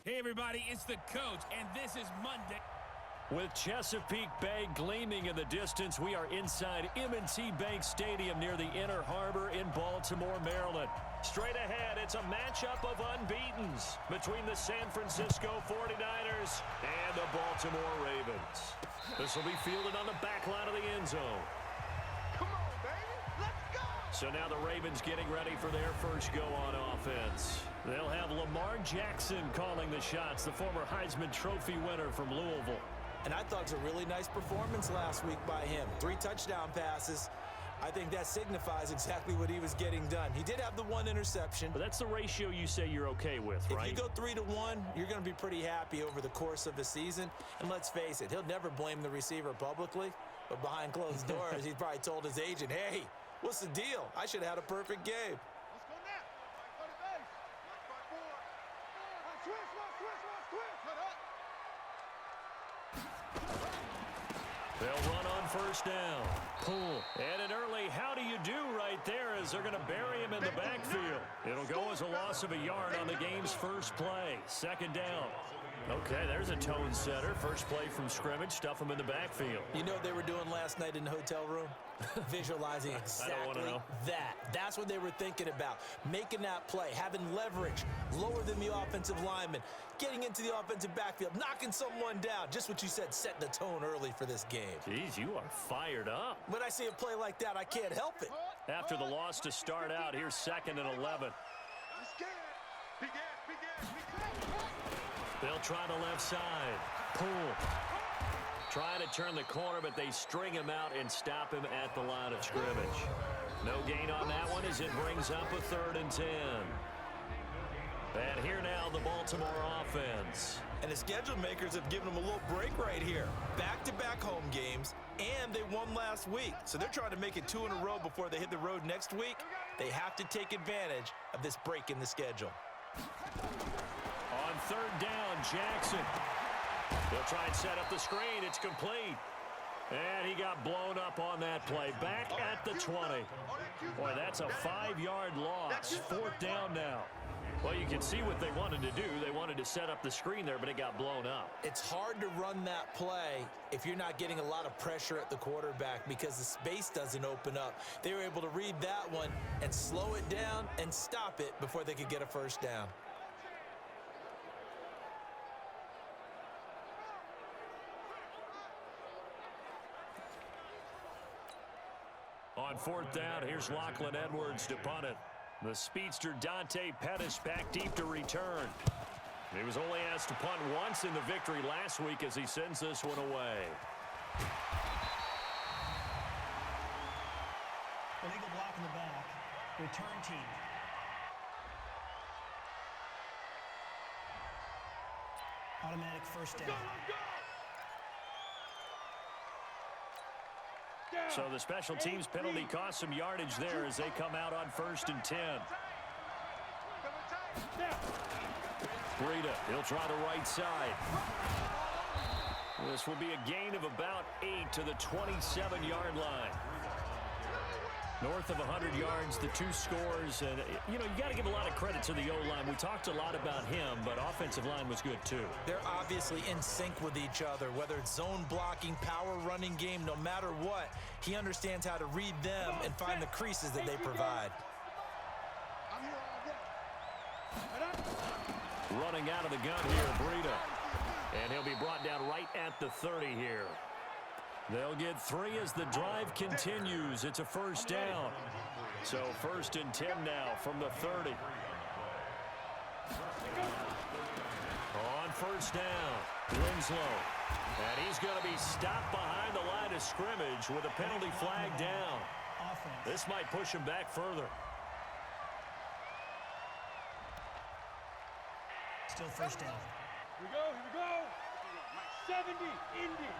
Hey, everybody, it's the coach, and this is Monday. With Chesapeake Bay gleaming in the distance, we are inside M&T Bank Stadium near the Inner Harbor in Baltimore, Maryland. Straight ahead, it's a matchup of unbeatens between the San Francisco 49ers and the Baltimore Ravens. This will be fielded on the back line of the end zone. Come on, baby. Let's go. So now the Ravens getting ready for their first go on offense. They'll have Lamar Jackson calling the shots, the former Heisman Trophy winner from Louisville. And I thought it was a really nice performance last week by him. 3 touchdown passes. I think that signifies exactly what he was getting done. He did have the 1 interception. But that's the ratio you say you're okay with, right? If you go 3-1, you're going to be pretty happy over the course of the season. And let's face it, he'll never blame the receiver publicly. But behind closed doors, he probably told his agent, hey, what's the deal? I should have had a perfect game. Let's go now. Go to base. Let's go forward. Switch. Cut up. They'll run on first down. Pull. And an early how do you do right there as they're going to bury him in the backfield. It'll go as a loss of a yard on the game's first play. 2nd down. Okay, there's a tone setter. First play from scrimmage. Stuff him in the backfield. You know what they were doing last night in the hotel room? Visualizing exactly that. That's what they were thinking about. Making that play, having leverage, lower than the offensive lineman, getting into the offensive backfield, knocking someone down. Just what you said, setting the tone early for this game. Jeez, you are fired up. When I see a play like that, I can't help it. After the loss to start out, here's 2nd and 11. They'll try the left side. Pull. Trying to turn the corner, but they string him out and stop him at the line of scrimmage. No gain on that one as it brings up a 3rd and 10. And here now the Baltimore offense. And the schedule makers have given them a little break right here. Back-to-back home games, and they won last week. So they're trying to make it 2 in a row before they hit the road next week. They have to take advantage of this break in the schedule. On 3rd down, Jackson. They'll try and set up the screen. It's complete. And he got blown up on that play. Back at the 20. Boy, that's a 5-yard loss. 4th down now. Well, you can see what they wanted to do. They wanted to set up the screen there, but it got blown up. It's hard to run that play if you're not getting a lot of pressure at the quarterback because the space doesn't open up. They were able to read that one and slow it down and stop it before they could get a first down. On 4th down, here's Lachlan Edwards to punt it. The speedster Dante Pettis back deep to return. He was only asked to punt once in the victory last week as he sends this one away. Illegal block in the back. Return team. Automatic first down. So the special teams penalty cost some yardage there as they come out on 1st and 10. Breida, he'll try the right side. This will be a gain of about 8 to the 27-yard line. North of 100 yards, the 2 scores. And, you know, you got to give a lot of credit to the O-line. We talked a lot about him, but offensive line was good, too. They're obviously in sync with each other, whether it's zone blocking, power running game, no matter what. He understands how to read them and find the creases that they provide. Running out of the gun here, Breida. And he'll be brought down right at the 30 here. They'll get 3 as the drive continues. It's a first down. So 1st and 10 now from the 30. On 1st down, Winslow. And he's going to be stopped behind the line of scrimmage with a penalty flag down. This might push him back further. Still first down. Here we go. 70, Indy.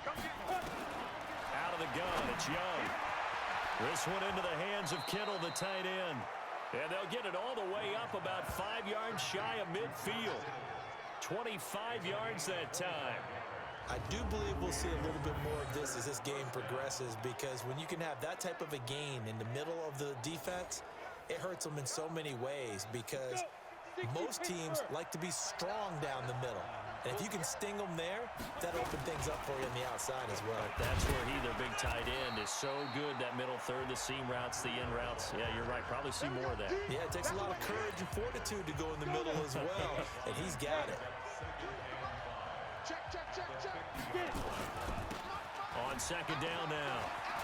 Out of the gun, it's Young. This one into the hands of Kittle, the tight end. And they'll get it all the way up about 5 yards shy of midfield. 25 yards that time. I do believe we'll see a little bit more of this as this game progresses, because when you can have that type of a gain in the middle of the defense, it hurts them in so many ways, because Most teams like to be strong down the middle. And if you can sting them there, that'll open things up for you on the outside as well. That's where he, their big tight end, is so good, that middle third, the seam routes, the in routes. Yeah, you're right. Probably see more of that. Yeah, it takes a lot of courage and fortitude to go in the middle as well, and he's got it. Check, check, check, check. On second down now,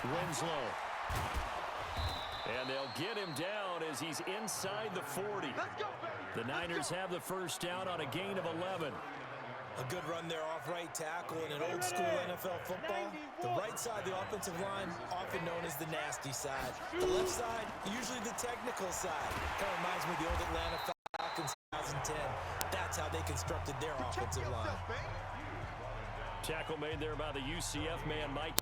Winslow. And they'll get him down as he's inside the 40. The Niners have the first down on a gain of 11. A good run there off right tackle in an old school NFL football. The right side, the offensive line, often known as the nasty side. The left side, usually the technical side. Kind of reminds me of the old Atlanta Falcons 2010. That's how they constructed their offensive line. Tackle made there by the UCF man, Mike.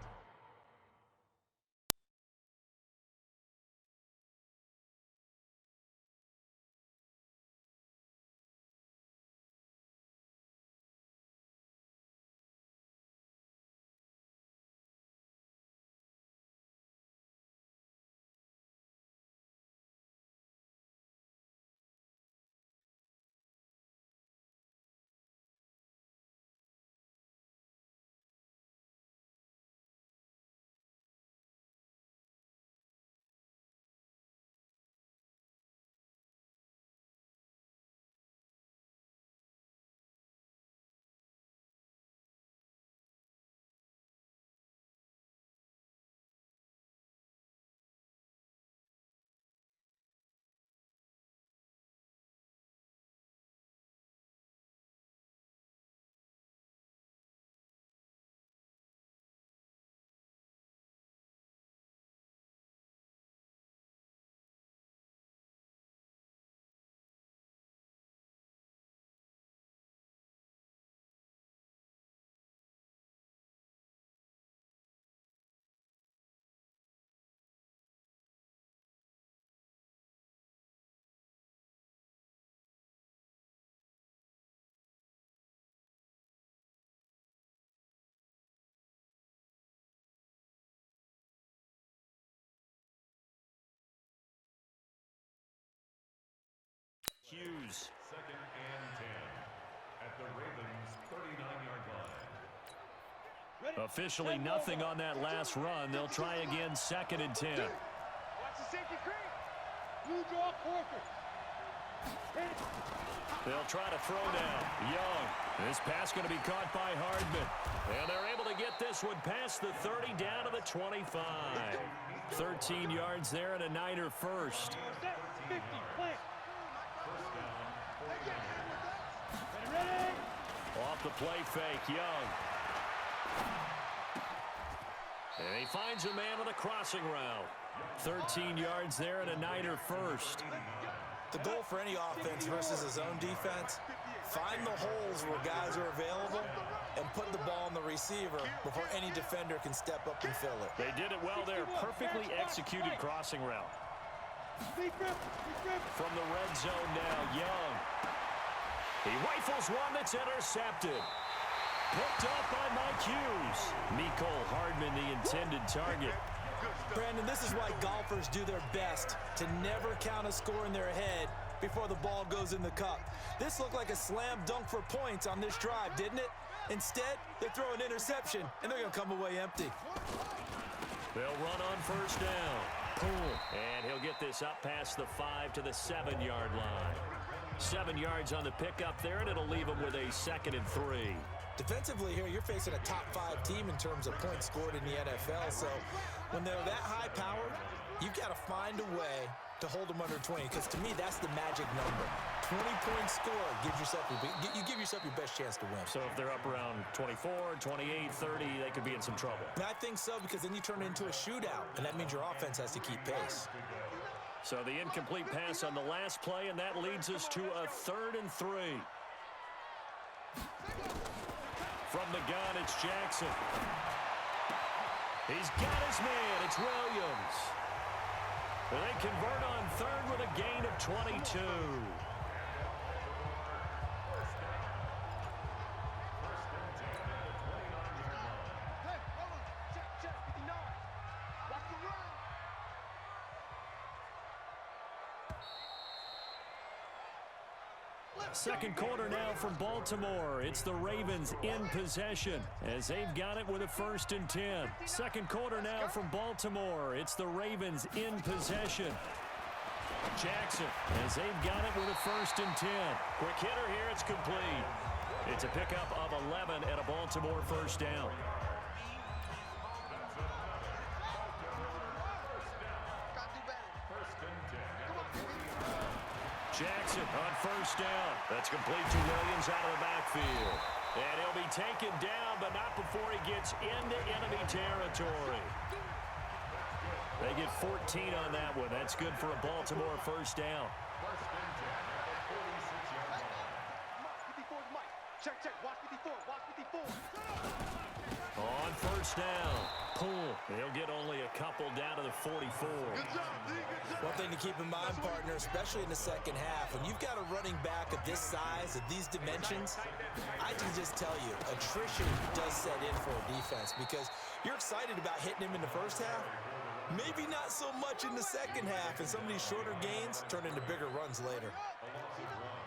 Hughes. Second and 10 at the Ravens' 39-yard line. Officially nothing on that last run. They'll try again, second and 10. Watch the safety creep. Blue draw quarter. They'll try to throw down. Young. This pass going to be caught by Hardman. And they're able to get this one past the 30 down to the 25. 13 yards there and a Niner first. 50, plant. Ready? Off the play fake, Young. And he finds a man on a crossing route. 13 yards there and a Niner first. The goal for any offense versus his own defense, find the holes where guys are available and put the ball on the receiver before any defender can step up and fill it. They did it well there. Perfectly executed crossing route. From the red zone now, Young. He rifles one that's intercepted. Picked up by Mike Hughes. Mecole Hardman, the intended target. Brandon, this is why golfers do their best to never count a score in their head before the ball goes in the cup. This looked like a slam dunk for points on this drive, didn't it? Instead, they throw an interception, and they're going to come away empty. They'll run on first down. And he'll get this up past the 5 to the 7-yard line. 7 yards on the pickup there, and it'll leave him with a 2nd and 3. Defensively here, you're facing a top-5 team in terms of points scored in the NFL. So when they're that high-powered, you've got to find a way to hold them under 20, because to me, that's the magic number. 20-point score gives yourself you give yourself your best chance to win. So if they're up around 24, 28, 30, they could be in some trouble. And I think so, because then you turn it into a shootout, and that means your offense has to keep pace. So the incomplete pass on the last play, and that leads us to a 3rd and 3. From the gun, it's Jackson. He's got his man. It's Williams. And they convert on 3rd with a gain of 22. Second quarter now from Baltimore. It's the Ravens in possession as they've got it with a 1st and 10. Second quarter now from Baltimore. It's the Ravens in possession. Jackson as they've got it with a 1st and 10. Quick hitter here. It's complete. It's a pickup of 11 and a Baltimore 1st down. Jackson on 1st down. That's complete to Williams out of the backfield. And he'll be taken down, but not before he gets into enemy territory. They get 14 on that one. That's good for a Baltimore 1st down. Check, watch 54, watch 54. On 1st down, Poole. He'll get only a couple down to the 44. Good job, D. Good job. One thing to keep in mind, partner, especially in the second half, when you've got a running back of this size, of these dimensions, I can just tell you, attrition does set in for a defense because you're excited about hitting him in the first half. Maybe not so much in the second half, and some of these shorter gains turn into bigger runs later.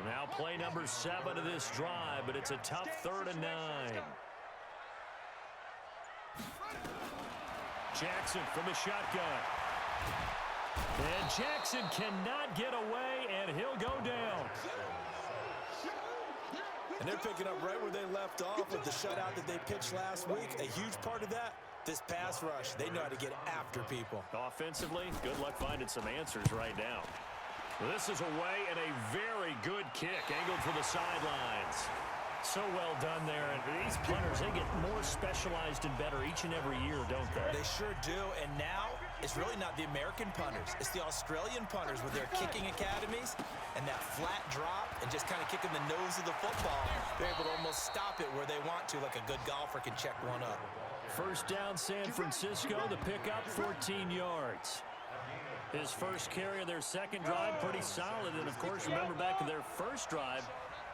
Now play number 7 of this drive, but it's a tough 3rd and 9. Jackson from the shotgun. And Jackson cannot get away, and he'll go down. And they're picking up right where they left off with the shutout that they pitched last week. A huge part of that, this pass rush. They know how to get after people. Offensively, good luck finding some answers right now. This is away and a very good kick angled for the sidelines. So well done there. And these punters, they get more specialized and better each and every year, don't they? They sure do. And now it's really not the American punters. It's the Australian punters with their kicking academies and that flat drop and just kind of kicking the nose of the football. They're able to almost stop it where they want to, like a good golfer can check one up. 1st down, San Francisco. The pickup, 14 yards. His first carry of their second drive, pretty solid. And, of course, remember back to their first drive,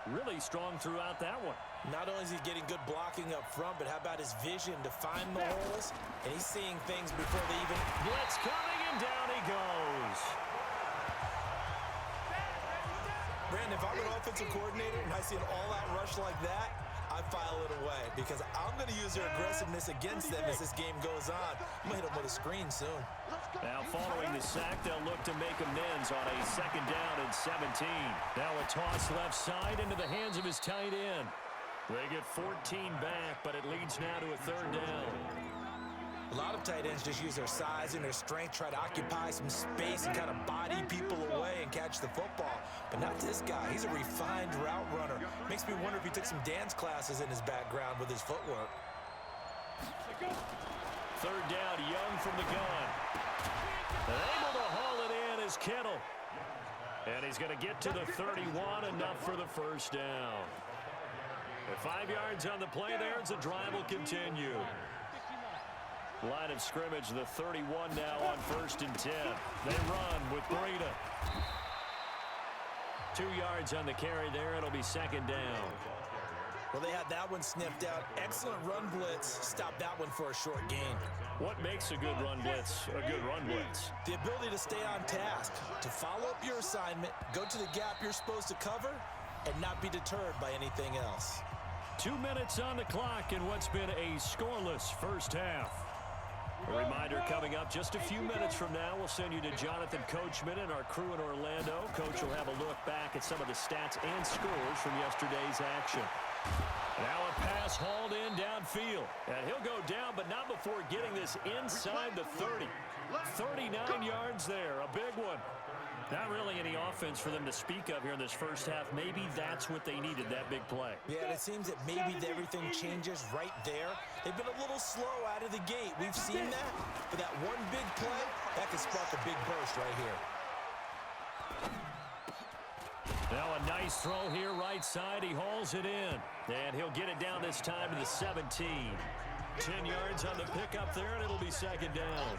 really strong throughout that one. Not only is he getting good blocking up front, but how about his vision to find the holes? And he's seeing things before they even... Blitz coming, and down he goes. Brandon, if I'm an offensive coordinator and I see an all-out rush like that, I file it away because I'm going to use their aggressiveness against them as this game goes on. I'm going to hit them with a screen soon. Now following the sack, they'll look to make amends on a 2nd down and 17. Now a toss left side into the hands of his tight end. They get 14 back, but it leads now to a 3rd down. A lot of tight ends just use their size and their strength, try to occupy some space and kind of body people away and catch the football. But not this guy. He's a refined route runner. Makes me wonder if he took some dance classes in his background with his footwork. 3rd down, Young from the gun. And able to haul it in is Kittle. And he's going to get to the 31, enough for the 1st down. At 5 yards on the play there, as the drive will continue. Line of scrimmage, the 31 now on 1st and 10. They run with Breida. 2 yards on the carry there. It'll be 2nd down. Well, they had that one sniffed out. Excellent run blitz. Stop that one for a short gain. What makes a good run blitz a good run blitz? The ability to stay on task, to follow up your assignment, go to the gap you're supposed to cover, and not be deterred by anything else. 2 minutes on the clock in what's been a scoreless first half. A reminder coming up just a few minutes from now, we'll send you to Jonathan Coachman and our crew in Orlando. Coach will have a look back at some of the stats and scores from yesterday's action. Now a pass hauled in downfield. And he'll go down, but not before getting this inside the 30. 39 yards there, a big one. Not really any offense for them to speak of here in this first half. Maybe that's what they needed, that big play. Yeah, and it seems that maybe everything changes right there. They've been a little slow out of the gate. We've seen that. But that one big play, that could spark a big burst right here. Now a nice throw here right side. He hauls it in. And he'll get it down this time to the 17. 10 yards on the pickup there, and it'll be 2nd down.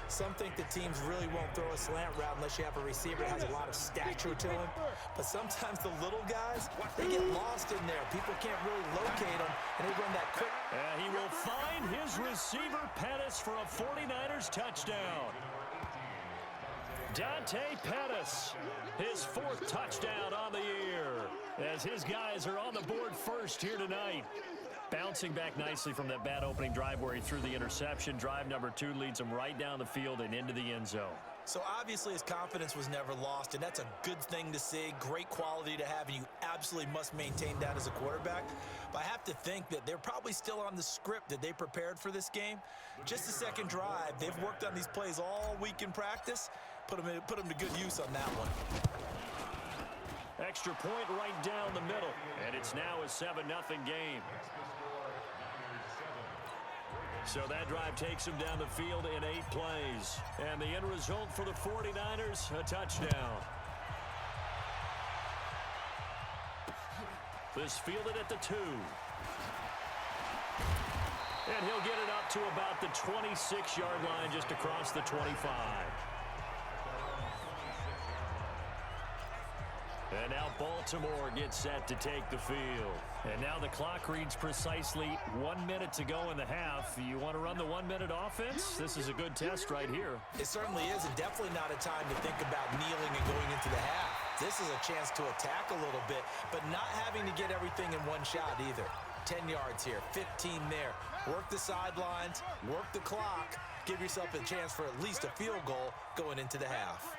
Some think the teams really won't throw a slant route unless you have a receiver that has a lot of stature to him. But sometimes the little guys, they get lost in there. People can't really locate them, and they run that quick. And he will find his receiver, Pettis, for a 49ers touchdown. Dante Pettis, his 4th touchdown on the year, as his guys are on the board first here tonight. Bouncing back nicely from that bad opening drive where he threw the interception. Drive number 2 leads him right down the field and into the end zone. So obviously his confidence was never lost, and that's a good thing to see, great quality to have, and you absolutely must maintain that as a quarterback. But I have to think that they're probably still on the script that they prepared for this game. Just the second drive, they've worked on these plays all week in practice. Put them to good use on that one. Extra point right down the middle, and it's now a 7-0 game. So that drive takes him down the field in 8 plays. And the end result for the 49ers, a touchdown. This fielded at the 2. And he'll get it up to about the 26-yard line, just across the 25. And now Baltimore gets set to take the field. And now the clock reads precisely 1 minute to go in the half. You want to run the 1-minute offense? This is a good test right here. It certainly is, and definitely not a time to think about kneeling and going into the half. This is a chance to attack a little bit, but not having to get everything in one shot either. 10 yards here, 15 there. Work the sidelines, work the clock. Give yourself a chance for at least a field goal going into the half.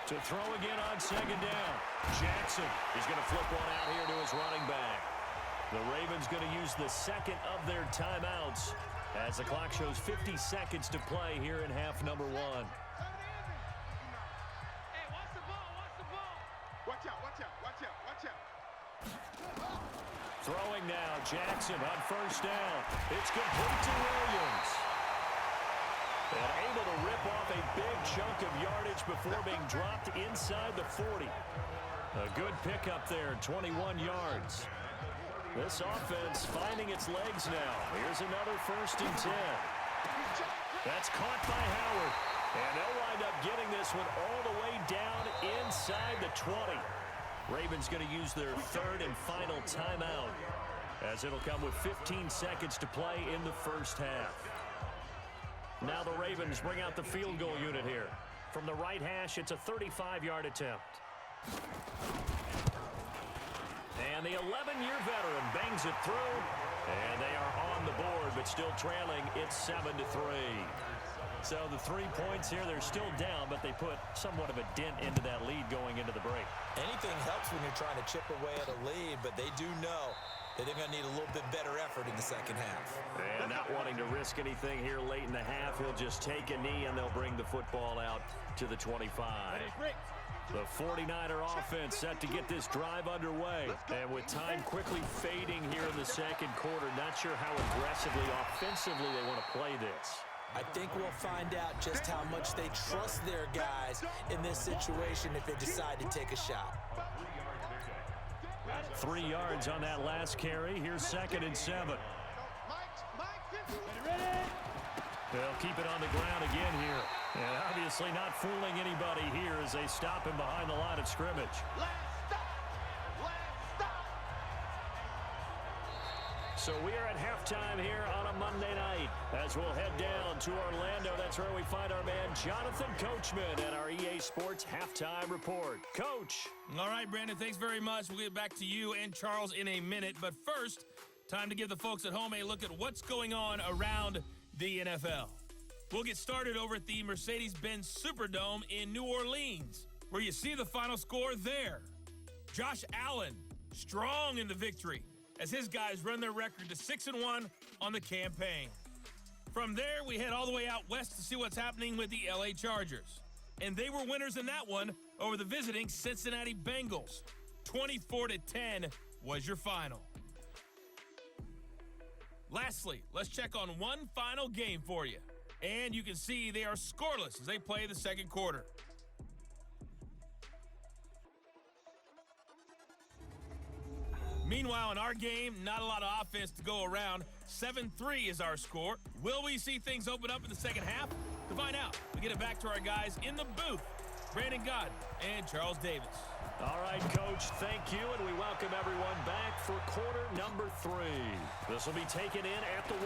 To throw again on 2nd down. Jackson is going to flip one out here to his running back. The Ravens going to use the 2nd of their timeouts as the clock shows 50 seconds to play here in half number 1. Hey, watch the ball, watch the ball. Watch out, watch out, watch out, watch out. Throwing now, Jackson on 1st down. It's complete to Williams. And able to rip off a big chunk of yardage before being dropped inside the 40. A good pickup there, 21 yards. This offense finding its legs now. Here's another 1st and 10. That's caught by Howard. And they'll wind up getting this one all the way down inside the 20. Ravens going to use their 3rd and final timeout, as it'll come with 15 seconds to play in the 1st half. Now the Ravens bring out the field goal unit here. From the right hash, it's a 35-yard attempt. And the 11-year veteran bangs it through. And they are on the board, but still trailing. It's 7-3. So the 3 points here, they're still down, but they put somewhat of a dent into that lead going into the break. Anything helps when you're trying to chip away at a lead, but they do know that they're going to need a little bit better effort in the second half. And not wanting to risk anything here late in the half, he'll just take a knee and they'll bring the football out to the 25. The 49er offense set to get this drive underway. And with time quickly fading here in the second quarter, not sure how aggressively, offensively they want to play this. I think we'll find out just how much they trust their guys in this situation if they decide to take a shot. 3 yards on that last carry. Here's 2nd and 7. They'll keep it on the ground again here. And obviously not fooling anybody here as they stop him behind the line of scrimmage. So we are at halftime here on a Monday night as we'll head down to Orlando. That's where we find our man Jonathan Coachman at our EA Sports Halftime Report. Coach. All right, Brandon, thanks very much. We'll get back to you and Charles in a minute. But first, time to give the folks at home a look at what's going on around the NFL. We'll get started over at the Mercedes-Benz Superdome in New Orleans, where you see the final score there. Josh Allen, strong in the victory, as his guys run their record to 6-1 on the campaign. From there, we head all the way out west to see what's happening with the LA Chargers. And they were winners in that one over the visiting Cincinnati Bengals. 24-10 was your final. Lastly, let's check on one final game for you. And you can see they are scoreless as they play the second quarter. Meanwhile, in our game, not a lot of offense to go around. 7-3 is our score. Will we see things open up in the second half? To find out, we get it back to our guys in the booth, Brandon Gaudin and Charles Davis. All right, Coach, thank you, and we welcome everyone back for quarter number 3. This will be taken in at the 1.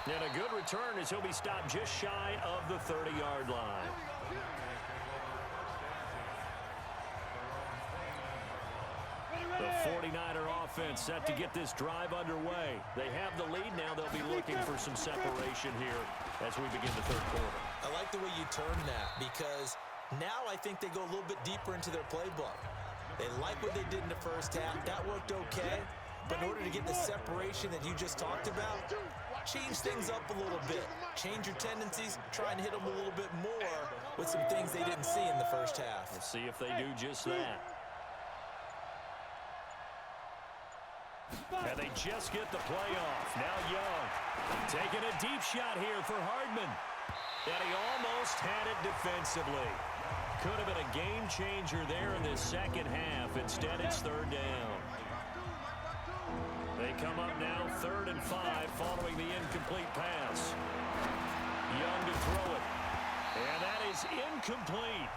And a good return as he'll be stopped just shy of the 30-yard line. The 49er offense set to get this drive underway. They have the lead now. They'll be looking for some separation here as we begin the third quarter. I like the way you turned that because now I think they go a little bit deeper into their playbook. They like what they did in the first half. That worked okay. But in order to get the separation that you just talked about, change things up a little bit. Change your tendencies. Try and hit them a little bit more with some things they didn't see in the first half. Let's see if they do just that. And they just get the play off. Now Young taking a deep shot here for Hardman. And he almost had it defensively. Could have been a game changer there in this second half. Instead, it's third down. They come up now 3rd and 5 following the incomplete pass. Young to throw it. And that is incomplete.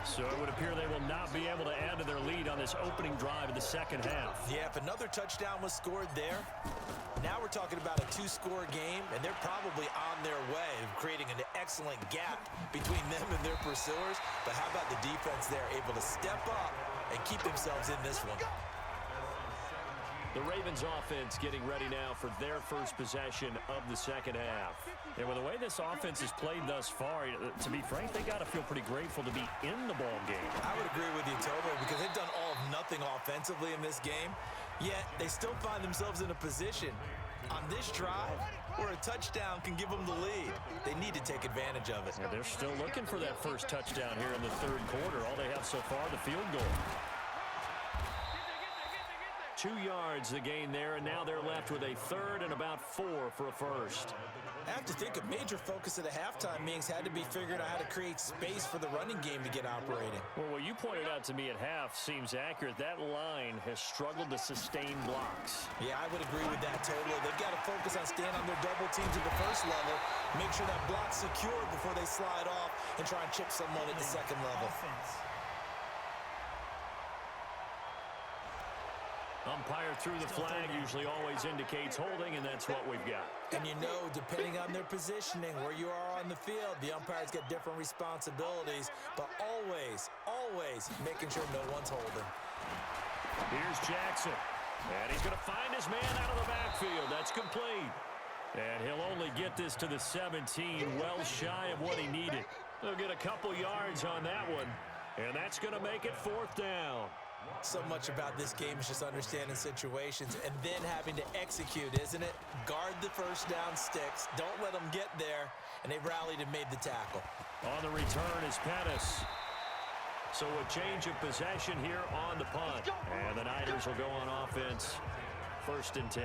So it would appear they will not be able to add to their lead on this opening drive of the second half. Yeah, if another touchdown was scored there, now we're talking about a 2-score game, and they're probably on their way of creating an excellent gap between them and their pursuers. But how about the defense there, able to step up and keep themselves in this one? The Ravens offense getting ready now for their first possession of the second half. And with the way this offense has played thus far, to be frank, they got to feel pretty grateful to be in the ball game. I would agree with you totally because they've done all of nothing offensively in this game, yet they still find themselves in a position on this drive where a touchdown can give them the lead. They need to take advantage of it. And they're still looking for that first touchdown here in the third quarter. All they have so far, the field goal. 2 yards the gain there, and now they're left with a 3rd and about 4 for a first. I have to think a major focus of the halftime meetings had to be figuring out how to create space for the running game to get operating. Well, what you pointed out to me at half seems accurate. That line has struggled to sustain blocks. Yeah, I would agree with that totally. They've got to focus on staying on their double teams at the first level, make sure that block's secure before they slide off and try and chip someone at the second level. Umpire through the flag usually always indicates holding, and that's what we've got. And you know, depending on their positioning, where you are on the field, the umpires get different responsibilities, but always, always making sure no one's holding. Here's Jackson, and he's going to find his man out of the backfield. That's complete. And he'll only get this to the 17, well shy of what he needed. He'll get a couple yards on that one, and that's going to make it 4th down. So much about this game is just understanding situations and then having to execute, isn't it? Guard the first down sticks. Don't let them get there. And they rallied and made the tackle. On the return is Pettis. So a change of possession here on the punt. And the Niners will go on offense. 1st and 10.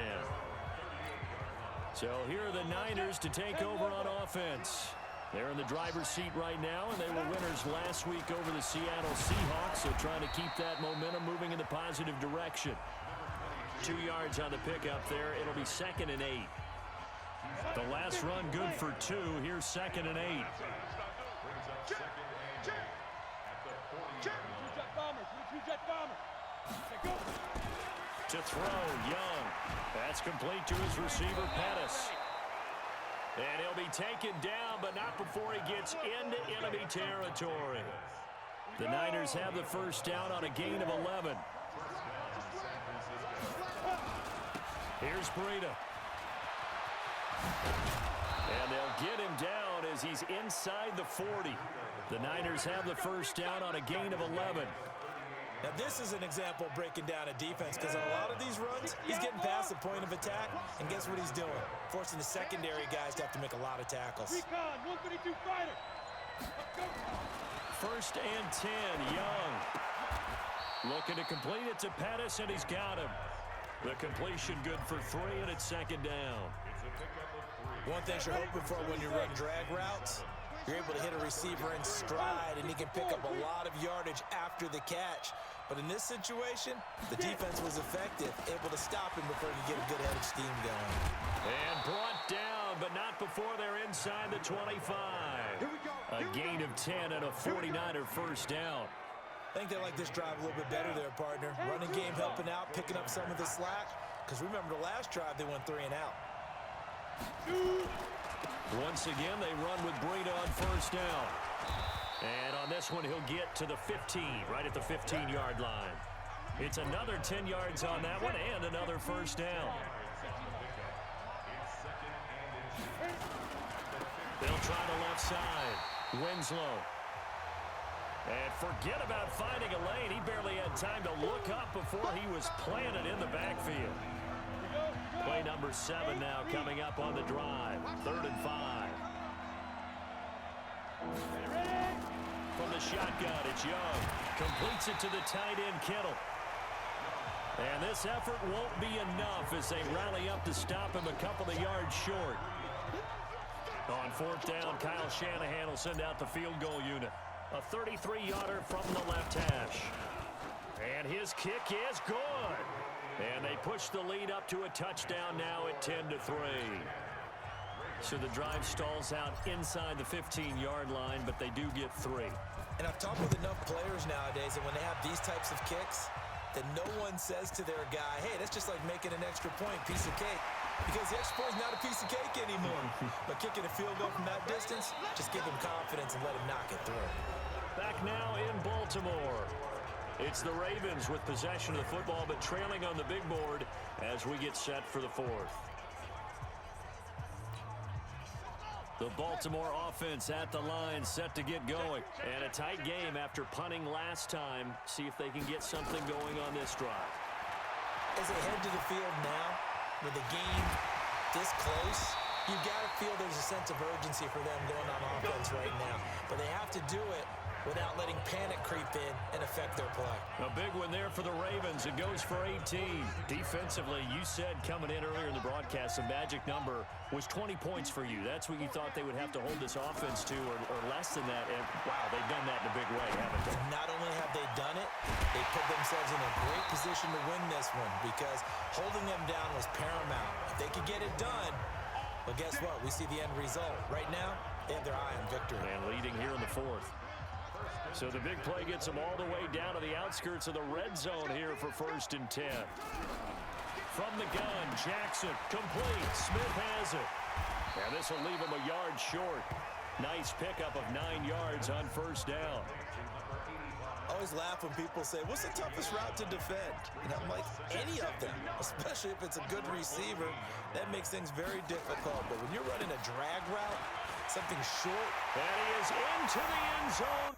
So here are the Niners to take over on offense. They're in the driver's seat right now, and they were winners last week over the Seattle Seahawks, so trying to keep that momentum moving in the positive direction. 2 yards on the pickup there. It'll be 2nd and 8. The last run good for 2. Here's 2nd and 8. To throw, Young. That's complete to his receiver, Pettis. And he'll be taken down, but not before he gets into enemy territory. The Niners have the first down on a gain of 11. Here's Breida. And they'll get him down as he's inside the 40. The Niners have the first down on a gain of 11. Now, this is an example of breaking down a defense because on a lot of these runs, he's getting past the point of attack, and guess what he's doing? Forcing the secondary guys to have to make a lot of tackles. Recon, 152 fighter. 1st and 10, Young. Looking to complete it to Pettis, and he's got him. The completion good for 3, and it's 2nd down. One thing you're hoping for when you run drag routes, you're able to hit a receiver in stride, and he can pick up a lot of yardage after the catch. But in this situation, the defense was effective, able to stop him before he could get a good head of steam going. And brought down, but not before they're inside the 25. A gain of 10 and a 49er first down. I think they like this drive a little bit better there, partner. Running game helping out, picking up some of the slack. because remember the last drive they went 3 and out. Once again, they run with Breida on first down. And on this one, he'll get to the 15, right at the 15-yard line. It's another 10 yards on that one and another first down. They'll try the left side. Winslow. And forget about finding a lane. He barely had time to look up before he was planted in the backfield. Play number 7 now coming up on the drive. 3rd and 5. From the shotgun, it's Young. Completes it to the tight end, Kittle. And this effort won't be enough as they rally up to stop him a couple of yards short. On 4th down, Kyle Shanahan will send out the field goal unit. A 33-yarder from the left hash. And his kick is good. And they push the lead up to a touchdown now at 10-3. So the drive stalls out inside the 15-yard line, but they do get 3. And I've talked with enough players nowadays that when they have these types of kicks, that no one says to their guy, hey, that's just like making an extra point, piece of cake. Because the extra point is not a piece of cake anymore. But kicking a field goal from that distance, just give him confidence and let him knock it through. Back now in Baltimore. It's the Ravens with possession of the football, but trailing on the big board as we get set for the 4th. The Baltimore offense at the line, set to get going. And a tight game after punting last time. See if they can get something going on this drive. As they head to the field now, with the game this close, you've got to feel there's a sense of urgency for them going on offense right now. But they have to do it without letting panic creep in and affect their play. A big one there for the Ravens. It goes for 18. Defensively, you said coming in earlier in the broadcast, the magic number was 20 points for you. That's what you thought they would have to hold this offense to, or less than that. And, wow, they've done that in a big way, haven't they? Not only have they done it, they put themselves in a great position to win this one because holding them down was paramount. If they could get it done, well, guess what? We see the end result. Right now, they have their eye on victory. And leading here in the 4th. So the big play gets them all the way down to the outskirts of the red zone here for 1st and 10. From the gun, Jackson complete. Smith has it. And this will leave him a yard short. Nice pickup of 9 yards on 1st down. I always laugh when people say, what's the toughest route to defend? And I'm like, any of them, especially if it's a good receiver. That makes things very difficult. But when you're running a drag route, something short. And he is into the end zone.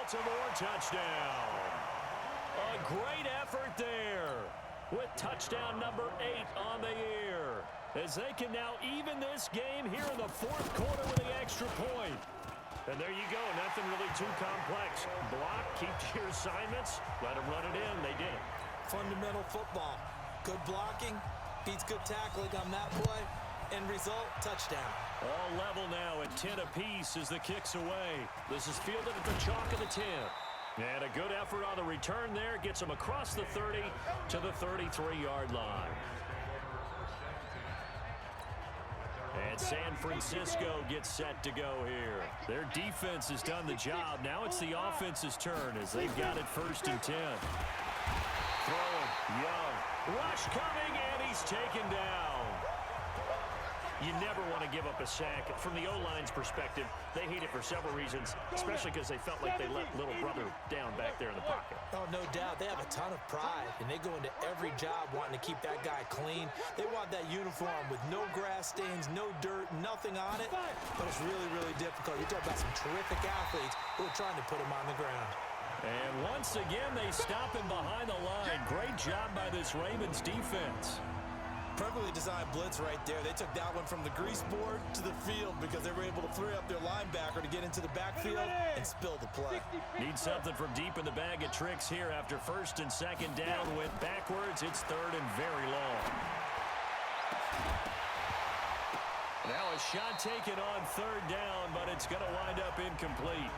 Baltimore touchdown. A great effort there with touchdown number 8 on the year, as they can now even this game here in the fourth quarter with the extra point. And there you go, nothing really too complex. Block, keep to your assignments, let them run it in. They did it. Fundamental football. Good blocking beats good tackling on that play. End result, touchdown. All level now at 10 apiece as the kick's away. This is fielded at the chalk of the 10. And a good effort on the return there gets them across the 30 to the 33-yard line. And San Francisco gets set to go here. Their defense has done the job. Now it's the offense's turn as they've got it 1st and 10. Throwing, Young. Rush coming, and he's taken down. You never want to give up a sack. From the O-line's perspective, they hate it for several reasons, especially because they felt like they let little brother down back there in the pocket. Oh, no doubt. They have a ton of pride, and they go into every job wanting to keep that guy clean. They want that uniform with no grass stains, no dirt, nothing on it. But it's really, really difficult. You're talking about some terrific athletes who are trying to put him on the ground. And once again, they stop him behind the line. Great job by this Ravens defense. Perfectly designed blitz right there. They took that one from the grease board to the field because they were able to free up their linebacker to get into the backfield and spill the play. Need something from deep in the bag of tricks here after 1st and 2nd down. Went backwards. It's 3rd and very long. Now a shot taken on 3rd down, but it's going to wind up incomplete.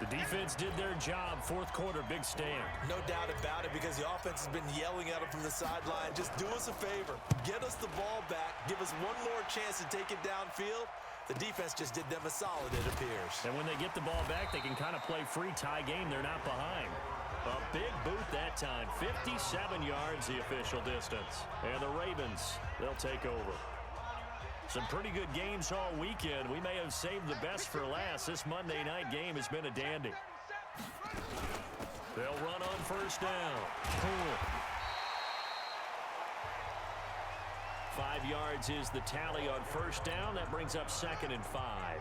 The defense did their job. 4th quarter, big stand. No doubt about it, because the offense has been yelling at them from the sideline. Just do us a favor. Get us the ball back. Give us one more chance to take it downfield. The defense just did them a solid, it appears. And when they get the ball back, they can kind of play free tie game. They're not behind. A big boot that time. 57 yards the official distance. And the Ravens, they'll take over. Some pretty good games all weekend. We may have saved the best for last. This Monday night game has been a dandy. They'll run on 1st down. Cool. 5 yards is the tally on 1st down. That brings up 2nd and 5.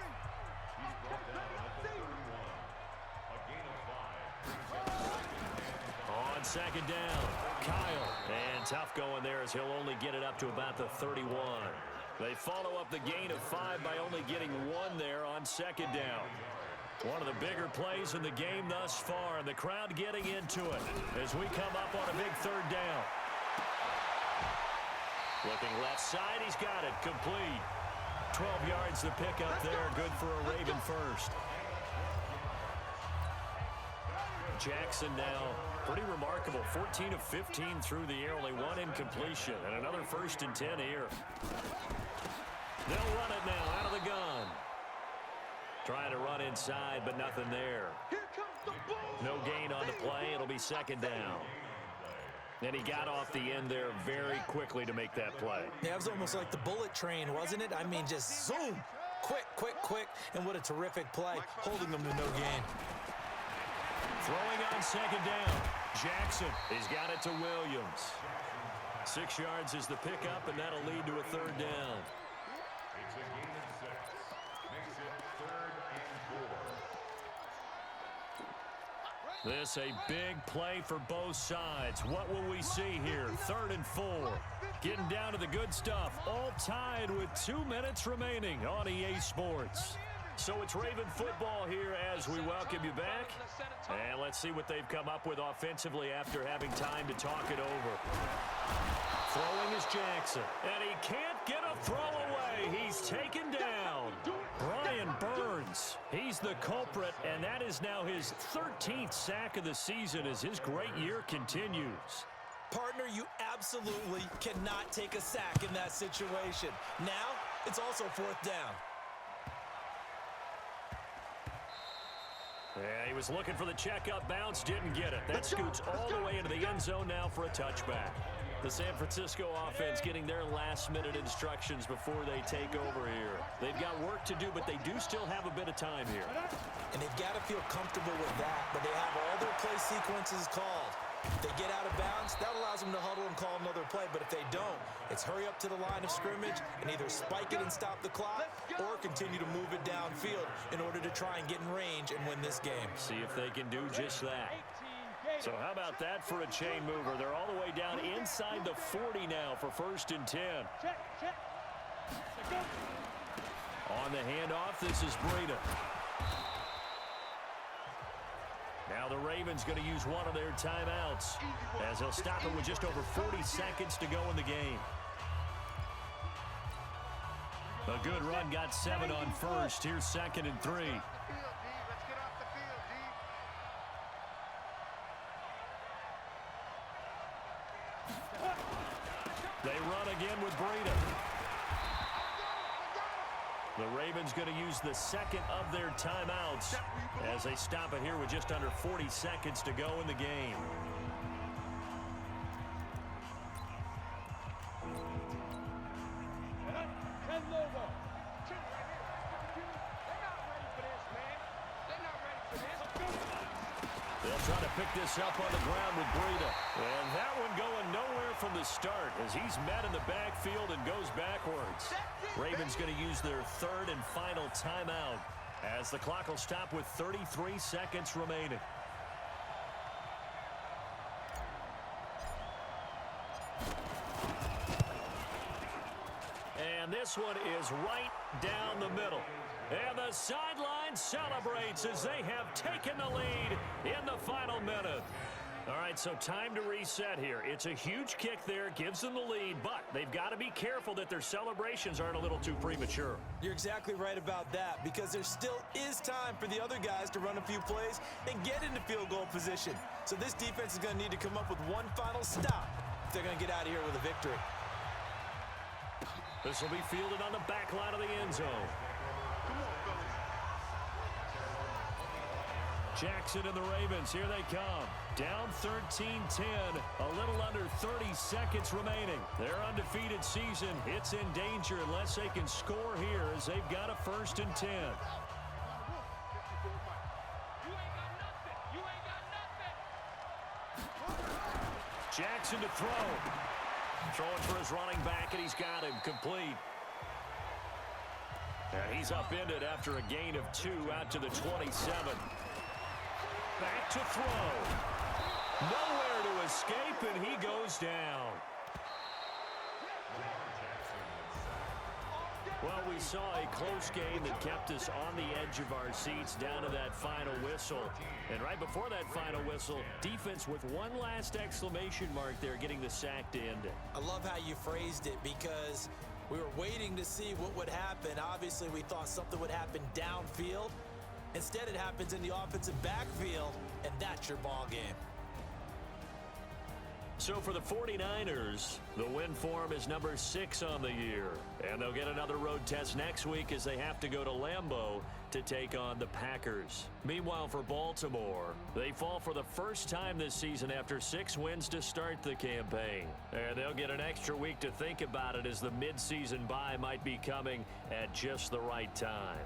On 2nd down, Kyle. And tough going there as he'll only get it up to about the 31. They follow up the gain of 5 by only getting 1 there on 2nd down. One of the bigger plays in the game thus far, and the crowd getting into it as we come up on a big 3rd down. Looking left side, he's got it, complete. 12 yards to pick up there, good for a Raven first. Jackson now, pretty remarkable, 14 of 15 through the air, only 1 incompletion, and another 1st and 10 here. They'll run it now out of the gun. Trying to run inside, but nothing there. No gain on the play. It'll be 2nd down. And he got off the end there very quickly to make that play. Yeah, it was almost like the bullet train, wasn't it? I mean, just zoom. Quick, quick, quick. And what a terrific play, holding them to no gain. Throwing on 2nd down. Jackson, he's got it to Williams. 6 yards is the pickup, and that'll lead to a 3rd down. It's a gain of 6. Makes it 3rd and 4. This a big play for both sides. What will we see here? 3rd and 4. Getting down to the good stuff. All tied with 2 minutes remaining on EA Sports. So it's Raven football here as we welcome you back. And let's see what they've come up with offensively after having time to talk it over. Throwing is Jackson. And he can't get a throw away. He's taken down. Brian Burns, he's the culprit, and that is now his 13th sack of the season as his great year continues. Partner, you absolutely cannot take a sack in that situation. Now, it's also 4th down. Yeah, he was looking for the checkup bounce, didn't get it. That scoots all the way into the end zone now for a touchback. The San Francisco offense getting their last-minute instructions before they take over here. They've got work to do, but they do still have a bit of time here. And they've got to feel comfortable with that, but they have all their play sequences called. If they get out of bounds, that allows them to huddle and call another play. But if they don't, it's hurry up to the line of scrimmage and either spike it and stop the clock or continue to move it downfield in order to try and get in range and win this game. See if they can do just that. So how about that for a chain mover? They're all the way down inside the 40 now for 1st and 10. On the handoff, this is Breida. Now the Ravens going to use one of their timeouts as they'll stop it with just over 40 seconds to go in the game. A good run, got 7 on first. Here's 2nd and 3. They run again with Breida. The Ravens going to use the 2nd of their timeouts as they stop it here with just under 40 seconds to go in the game. They'll try to pick this up on the ground with Breida. And that one going nowhere from the start as he's met in the backfield and goes backwards. Ravens going to use their 3rd and final timeout as the clock will stop with 33 seconds remaining. And this one is right down the middle. And the sideline celebrates as they have taken the lead in the final minute. All right, so time to reset here. It's a huge kick there, gives them the lead, but they've got to be careful that their celebrations aren't a little too premature. You're exactly right about that because there still is time for the other guys to run a few plays and get into field goal position. So this defense is going to need to come up with one final stop if they're going to get out of here with a victory. This will be fielded on the back line of the end zone. Jackson and the Ravens, here they come. Down 13-10, a little under 30 seconds remaining. Their undefeated season, it's in danger unless they can score here as they've got a 1st and 10. Jackson to throw. Throwing for his running back, and he's got him complete. And he's upended after a gain of 2 out to the 27. Back to throw. Nowhere to escape, and he goes down. Well, we saw a close game that kept us on the edge of our seats down to that final whistle. And right before that final whistle, defense with one last exclamation mark there, getting the sack to end it. I love how you phrased it because we were waiting to see what would happen. Obviously, we thought something would happen downfield. Instead, it happens in the offensive backfield, and that's your ball game. So for the 49ers, the win form is number 6 on the year. And they'll get another road test next week as they have to go to Lambeau to take on the Packers. Meanwhile, for Baltimore, they fall for the first time this season after 6 wins to start the campaign. And they'll get an extra week to think about it as the midseason bye might be coming at just the right time.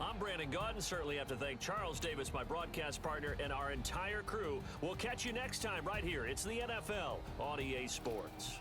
I'm Brandon Gaudin. Certainly have to thank Charles Davis, my broadcast partner, and our entire crew. We'll catch you next time right here. It's the NFL on EA Sports.